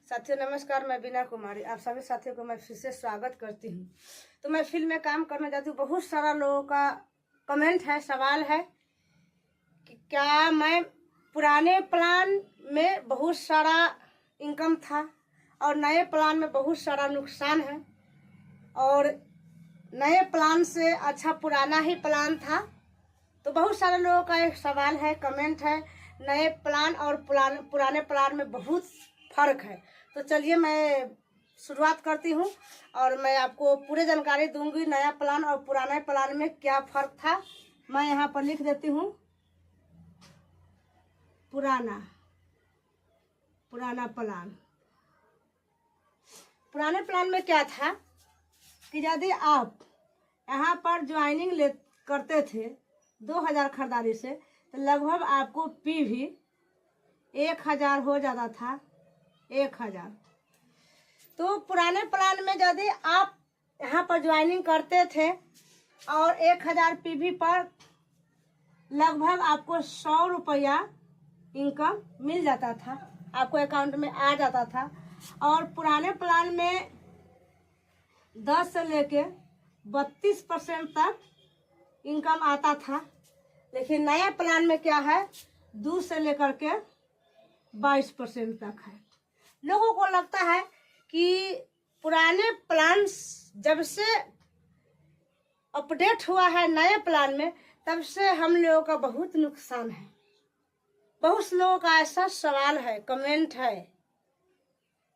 साथियों नमस्कार, मैं बीना कुमारी आप सभी साथियों को मैं फिर से स्वागत करती हूँ। तो मैं फील्ड में काम करने जाती हूँ। बहुत सारा लोगों का कमेंट है, सवाल है कि क्या मैं पुराने प्लान में बहुत सारा इनकम था और नए प्लान में बहुत सारा नुकसान है, और नए प्लान से अच्छा पुराना ही प्लान था। तो बहुत सारे लोगों का एक सवाल है, कमेंट है, नए प्लान और पुराने प्लान में बहुत फर्क है। तो चलिए मैं शुरुआत करती हूँ और मैं आपको पूरी जानकारी दूंगी नया प्लान और पुराने प्लान में क्या फर्क था। मैं यहाँ पर लिख देती हूँ पुराना प्लान। पुराने प्लान में क्या था कि यदि आप यहाँ पर ज्वाइनिंग करते थे 2000 खरीदारी से, तो लगभग आपको पीवी 1000 हो जाता था। 1000। तो पुराने प्लान में यदि आप यहाँ पर ज्वाइनिंग करते थे और 1000 पीवी पर लगभग आपको 100 रुपया इनकम मिल जाता था, आपको अकाउंट में आ जाता था। और पुराने प्लान में 10 से लेके 32% तक इनकम आता था। लेकिन नया प्लान में क्या है, 2 से लेकर के 22% तक है। लोगों को लगता है कि पुराने प्लान जब से अपडेट हुआ है नए प्लान में, तब से हम लोगों का बहुत नुकसान है। बहुत लोगों का ऐसा सवाल है, कमेंट है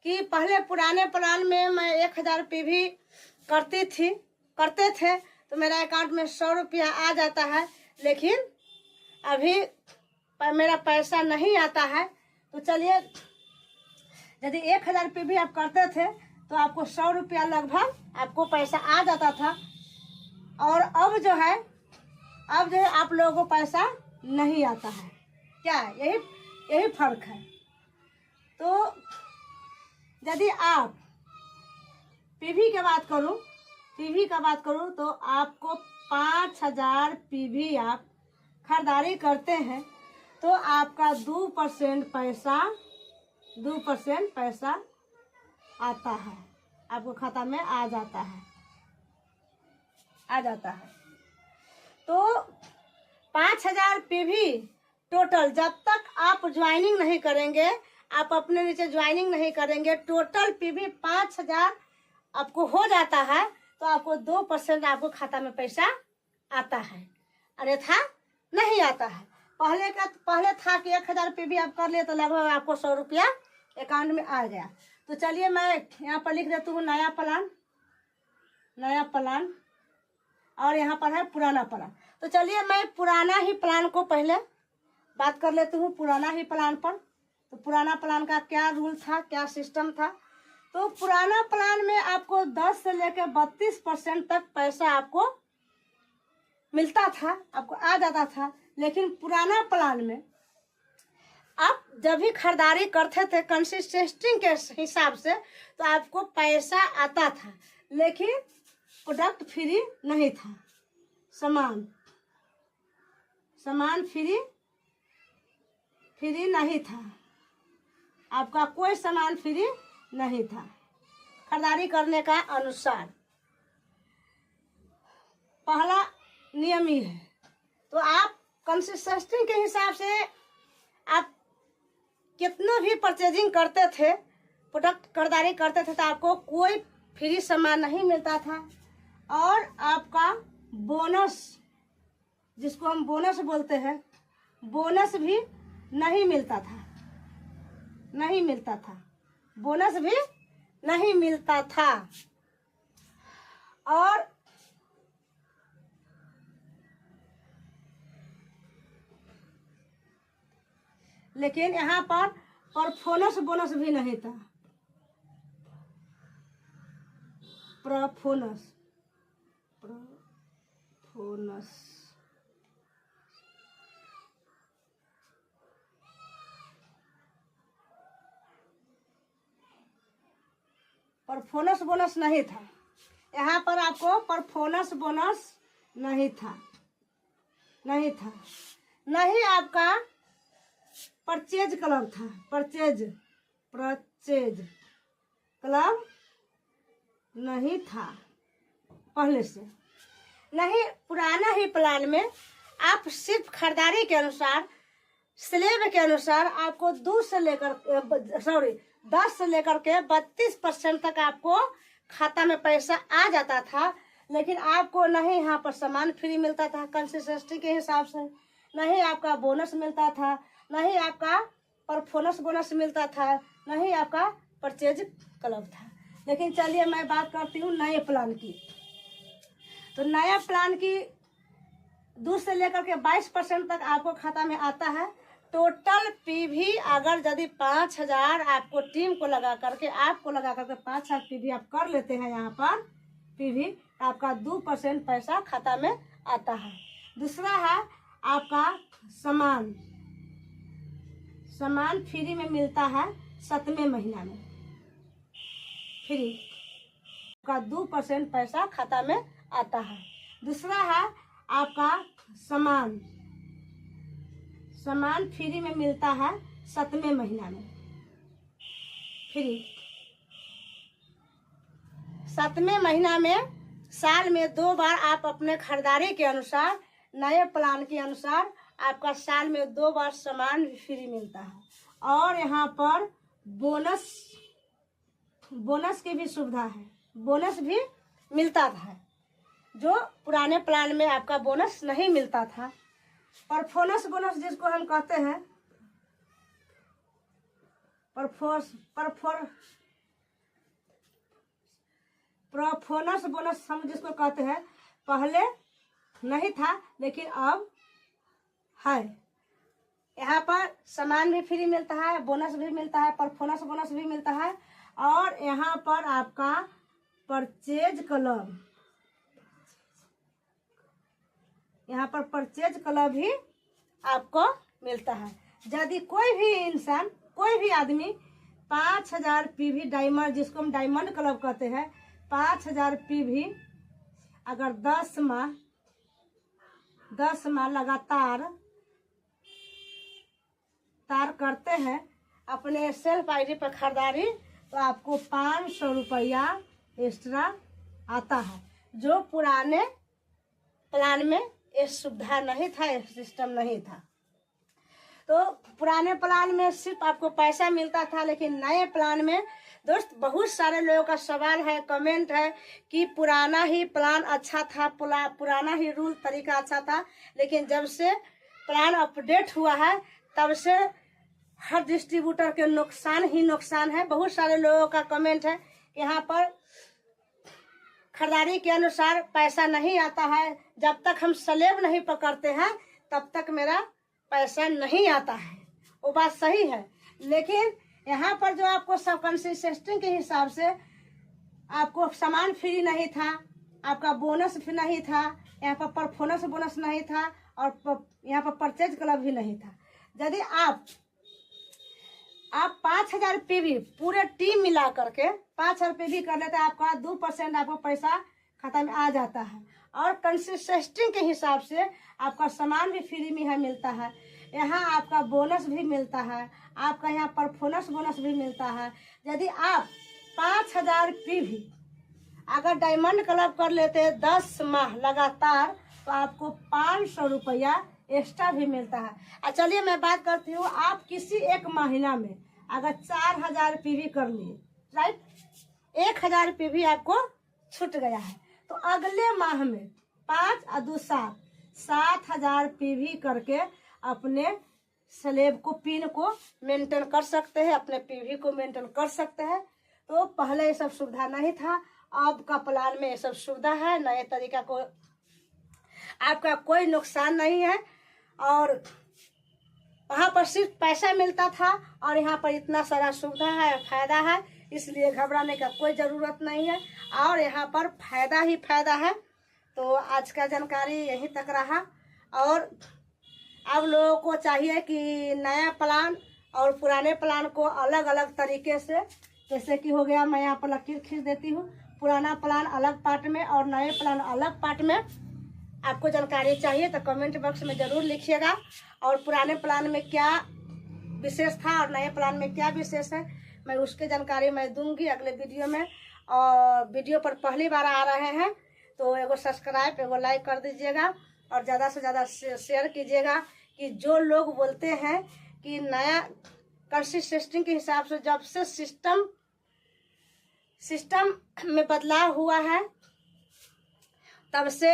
कि पहले पुराने प्लान में मैं 1000 पीवी करते थे तो मेरा अकाउंट में 100 रुपया आ जाता है, लेकिन अभी मेरा पैसा नहीं आता है। तो चलिए, यदि 1000 पीवी आप करते थे तो आपको 100 रुपया लगभग आपको पैसा आ जाता था, और अब जो है आप लोगों को पैसा नहीं आता है। क्या है? यही फर्क है। तो यदि आप पीवी की बात करूं तो आपको 5000 पीवी आप खरीदारी करते हैं तो आपका 2% पैसा आता है, आपको खाता में आ जाता है। तो 5000 पीवी टोटल, जब तक आप ज्वाइनिंग नहीं करेंगे, आप अपने नीचे ज्वाइनिंग नहीं करेंगे, टोटल पीवी 5000 आपको हो जाता है, तो आपको 2% आपको खाता में पैसा आता है, अन्यथा नहीं आता है। पहले था कि 1000 पीवी आप कर लिए तो लगभग आपको 100 रुपया अकाउंट में आ गया। तो चलिए मैं यहाँ पर लिख देती हूँ नया प्लान और यहाँ पर है पुराना प्लान। तो चलिए मैं पुराना ही प्लान को पहले बात कर लेती हूँ, पुराना ही प्लान पर। तो पुराना प्लान का क्या रूल था, क्या सिस्टम था। तो पुराना प्लान में आपको 10 से लेकर 32% तक पैसा आपको मिलता था, आपको आ जाता था। लेकिन पुराना प्लान में आप जब भी खरीदारी करते थे कंसिस्टेंसी के हिसाब से, तो आपको पैसा आता था, लेकिन प्रोडक्ट फ्री नहीं था। सामान फ्री नहीं था, आपका कोई सामान फ्री नहीं था खरीदारी करने का अनुसार। पहला नियम ही है। तो आप कंसिस्टेंसी के हिसाब से आप कितना भी परचेजिंग करते थे, प्रोडक्ट खरीदारी करते थे, तो आपको कोई फ्री सामान नहीं मिलता था। और आपका बोनस, जिसको हम बोनस बोलते हैं, बोनस भी नहीं मिलता था। बोनस भी नहीं मिलता था। और लेकिन यहाँ पर परफॉर्मेंस बोनस भी नहीं था। परफॉर्मेंस बोनस नहीं था। यहाँ पर आपको परफॉर्मेंस बोनस नहीं था। नहीं आपका परचेज क्लब था। परचेज क्लब नहीं था पहले से। नहीं, पुराना ही प्लान में आप सिर्फ खरीदारी के अनुसार, स्लेब के अनुसार आपको 10 से लेकर के 32% तक आपको खाता में पैसा आ जाता था। लेकिन आपको नहीं यहाँ पर सामान फ्री मिलता था कंसिस्टेंसी के हिसाब से, नहीं आपका बोनस मिलता था, नहीं आपका परफॉर्मेंस बोनस मिलता था, नहीं आपका परचेज क्लब था। लेकिन चलिए मैं बात करती हूँ नए प्लान की। तो नया प्लान की 2 से लेकर के 22% तक आपको खाता में आता है। टोटल पीवी अगर यदि 5000 आपको टीम को लगा करके, आपको लगा करके 5000 पीवी आप कर लेते हैं यहाँ पर पीवी, आपका 2% पैसा खाता में आता है। दूसरा है आपका सामान फ्री में मिलता है 7वें महीना में, फ्री का 2% पैसा खाता में आता है। दूसरा है आपका सामान फ्री में मिलता है 7वें महीना में, फ्री 7वें महीना में। साल में 2 बार आप अपने खरीदारी के अनुसार, नए प्लान के अनुसार आपका साल में 2 बार सामान फ्री मिलता है। और यहाँ पर बोनस की भी सुविधा है, बोनस भी मिलता था जो पुराने प्लान में आपका बोनस नहीं मिलता था। परफॉर्मेंस बोनस जिसको हम कहते हैं, परफॉर्मेंस बोनस हम जिसको कहते हैं, पहले नहीं था लेकिन अब है। यहाँ पर सामान भी फ्री मिलता है, बोनस भी मिलता है, परफॉर्मेंस बोनस भी मिलता है। और यहाँ पर आपका परचेज क्लब, यहाँ पर परचेज क्लब भी आपको मिलता है। यदि कोई भी इंसान, कोई भी आदमी 5000 पीवी डायमंड, जिसको हम डायमंड क्लब कहते हैं, 5000 पीवी अगर 10 माह लगातार करते हैं अपने सेल्फ आईडी पर खरीदारी, तो आपको 500 रुपया एक्स्ट्रा आता है, जो पुराने प्लान में ये सुविधा नहीं था, ये सिस्टम नहीं था। तो पुराने प्लान में सिर्फ आपको पैसा मिलता था, लेकिन नए प्लान में दोस्त बहुत सारे लोगों का सवाल है, कमेंट है कि पुराना ही प्लान अच्छा था, पुराना ही रूल तरीका अच्छा था। लेकिन जब से प्लान अपडेट हुआ है तब से हर डिस्ट्रीब्यूटर के नुकसान ही नुकसान है। बहुत सारे लोगों का कमेंट है यहाँ पर खरीदारी के अनुसार पैसा नहीं आता है, जब तक हम स्लेब नहीं पकड़ते हैं तब तक मेरा पैसा नहीं आता है। वो बात सही है, लेकिन यहाँ पर जो आपको सब कंसिस्टेंसी के हिसाब से आपको सामान फ्री नहीं था, आपका बोनस भी नहीं था, यहाँ पर परफॉर्मेंस बोनस नहीं था, और यहाँ पर परचेज क्लब भी नहीं था। यदि आप 5000 पीवी पूरे टीम मिला करके 5000 पीवी कर लेते हैं, आपका 2% आपको पैसा खाता में आ जाता है। और कंसिस्टेंसी के हिसाब से आपका सामान भी फ्री में है मिलता है, यहाँ आपका बोनस भी मिलता है, आपका यहाँ परफॉर्मेंस बोनस भी मिलता है। यदि आप 5000 पीवी अगर डायमंड क्लब कर लेते हैं 10 माह लगातार, तो आपको 500 रुपया एक्स्ट्रा भी मिलता है। चलिए मैं बात करती हूँ, आप किसी एक महीना में अगर 4000 पीवी कर लिए, राइट, 1000 पीवी आपको छूट गया है, तो अगले माह में 5 और 2 7 7000 पीवी करके अपने स्लेब को, पिन को मेंटेन कर सकते हैं, अपने पीवी को मेंटेन कर सकते हैं। तो पहले ये सब सुविधा नहीं था, अब का प्लान में ये सब सुविधा है। नए तरीका को आपका कोई नुकसान नहीं है, और वहाँ पर सिर्फ पैसा मिलता था और यहाँ पर इतना सारा सुविधा है, फायदा है, इसलिए घबराने का कोई ज़रूरत नहीं है, और यहाँ पर फायदा ही फायदा है। तो आज का जानकारी यहीं तक रहा, और अब लोगों को चाहिए कि नया प्लान और पुराने प्लान को अलग अलग तरीके से, जैसे कि हो गया, मैं यहाँ पर लकीर खींच देती हूँ, पुराना प्लान अलग पार्ट में और नए प्लान अलग पार्ट में आपको जानकारी चाहिए तो कमेंट बॉक्स में ज़रूर लिखिएगा। और पुराने प्लान में क्या विशेष था और नए प्लान में क्या विशेष है मैं उसकी जानकारी मैं दूंगी अगले वीडियो में। और वीडियो पर पहली बार आ रहे हैं तो एगो सब्सक्राइब एगो लाइक कर दीजिएगा और ज़्यादा से ज़्यादा शेयर कीजिएगा। कि जो लोग बोलते हैं कि नया कंसिस्टेंसी के हिसाब से जब से सिस्टम में बदलाव हुआ है तब से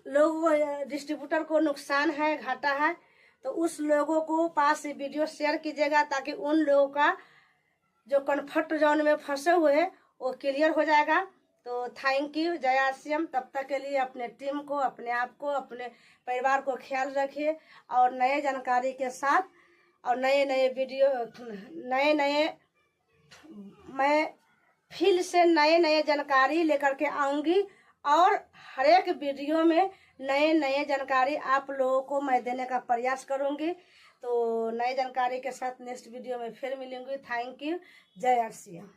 लोग डिस्ट्रीब्यूटर को नुकसान है, घाटा है। तो उस लोगों को पास ये वीडियो शेयर कीजिएगा ताकि उन लोगों का जो कम्फर्ट जोन में फंसे हुए हैं वो क्लियर हो जाएगा। तो थैंक यू, जय आरसीएम। तब तक के लिए अपने टीम को, अपने आप को, अपने परिवार को ख्याल रखिए और नए जानकारी के साथ और नए वीडियो मैं फिर से नए जानकारी लेकर के आऊँगी और हर एक वीडियो में नए जानकारी आप लोगों को मैं देने का प्रयास करूँगी। तो नए जानकारी के साथ नेक्स्ट वीडियो में फिर मिलूंगी। थैंक यू, जय आरसीएम।